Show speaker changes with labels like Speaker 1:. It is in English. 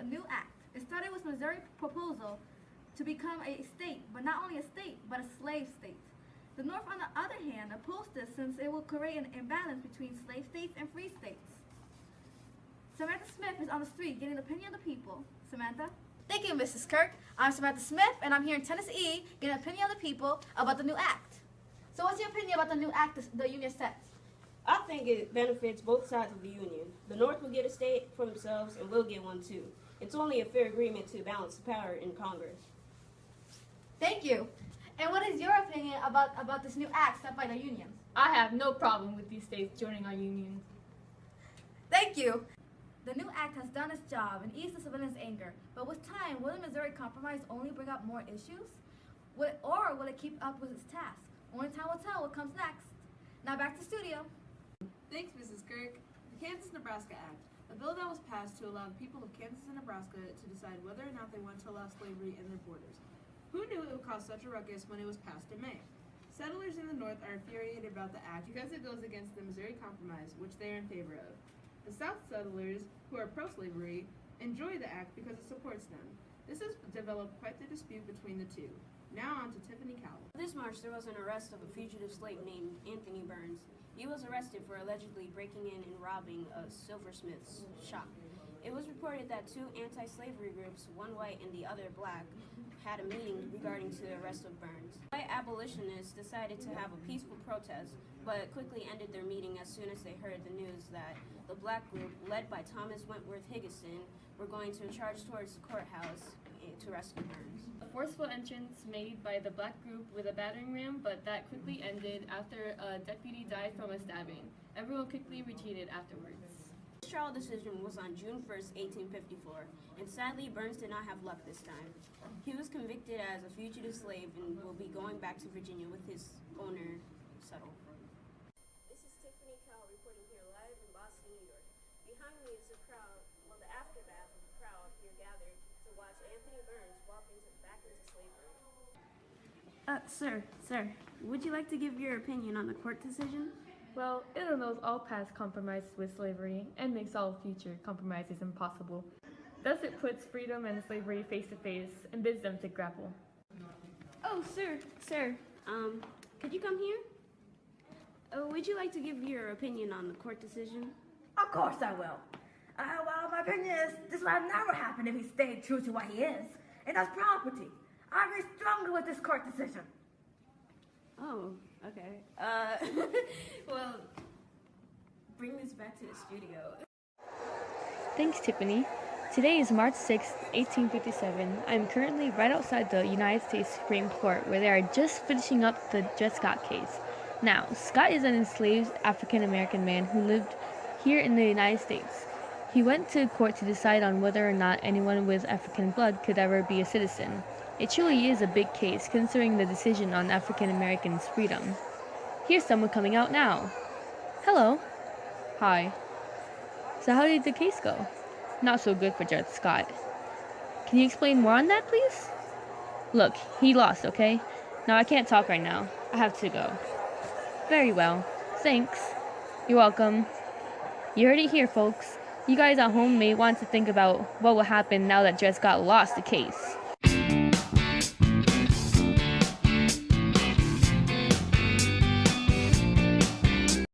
Speaker 1: a new act. It started with Missouri's proposal to become a state, but not only a state, but a slave state. The North, on the other hand, opposed this since it will create an imbalance between slave states and free states. Samantha Smith is on the street getting the opinion of the people. Samantha? Thank you, Mrs. Kirk. I'm Samantha Smith, and I'm here in Tennessee getting the opinion of the people about the new act. So what's your opinion about the new act the union sets?
Speaker 2: I think it benefits both sides of the union. The North will get a state for themselves, and we'll get one too. It's only a fair agreement to balance the power in Congress.
Speaker 1: Thank you. And what is your opinion about this new act set by the unions?
Speaker 3: I have no problem with these states joining our union.
Speaker 1: Thank you. The new act has done its job and eased the civilians' anger, but with time, will the Missouri Compromise only bring up more issues? Or will it keep up with its task? Only time will tell what comes next. Now back to studio.
Speaker 4: Thanks, Mrs. Kirk. The Kansas-Nebraska Act, a bill that was passed to allow the people of Kansas and Nebraska to decide whether or not they want to allow slavery in their borders. Who knew it would cause such a ruckus when it was passed in May? Settlers in the North are infuriated about the act because it goes against the Missouri Compromise, which they are in favor of. The South settlers, who are pro-slavery, enjoy the act because it supports them. This has developed quite the dispute between the two. Now on to Tiffany Cowell.
Speaker 2: This March, there was an arrest of a fugitive slave named Anthony Burns. He was arrested for allegedly breaking in and robbing a silversmith's shop. It was reported that two anti-slavery groups, one white and the other black, had a meeting regarding to the arrest of Burns. White abolitionists decided to have a peaceful protest, but quickly ended their meeting as soon as they heard the news that the black group, led by Thomas Wentworth Higginson, were going to charge towards the courthouse to rescue Burns.
Speaker 3: A forceful entrance made by the black group with a battering ram, but that quickly ended after a deputy died from a stabbing. Everyone quickly retreated afterwards.
Speaker 2: This trial decision was on June 1st, 1854, and sadly Burns did not have luck this time. He was convicted as a fugitive slave and will be going back to Virginia with his owner, Settle. This is Tiffany Cowell reporting here live in Boston, New York. Behind me is the crowd, the aftermath of the crowd here gathered to watch Anthony Burns walk back into slavery. Sir, would you like to give your opinion on the court decision?
Speaker 3: Well, it annuls all past compromises with slavery and makes all future compromises impossible. Thus it puts freedom and slavery face to face and bids them to grapple.
Speaker 2: Oh, sir, could you come here? Would you like to give your opinion on the court decision?
Speaker 5: Of course I will. Well, my opinion is this would have never happened if he stayed true to what he is, and that's property. I agree strongly with this court decision.
Speaker 2: Oh, okay. Well, bring this back to the studio.
Speaker 6: Thanks, Tiffany. Today is March 6, 1857. I'm currently right outside the United States Supreme Court, where they are just finishing up the Dred Scott case. Now, Scott is an enslaved African-American man who lived here in the United States. He went to court to decide on whether or not anyone with African blood could ever be a citizen. It truly is a big case, considering the decision on African Americans' freedom. Here's someone coming out now. Hello. Hi. So how did the case go? Not so good for Dred Scott. Can you explain more on that, please? Look, he lost, okay? Now I can't talk right now. I have to go. Very well. Thanks. You're welcome. You heard it here, folks. You guys at home may want to think about what will happen now that Dred Scott lost the case.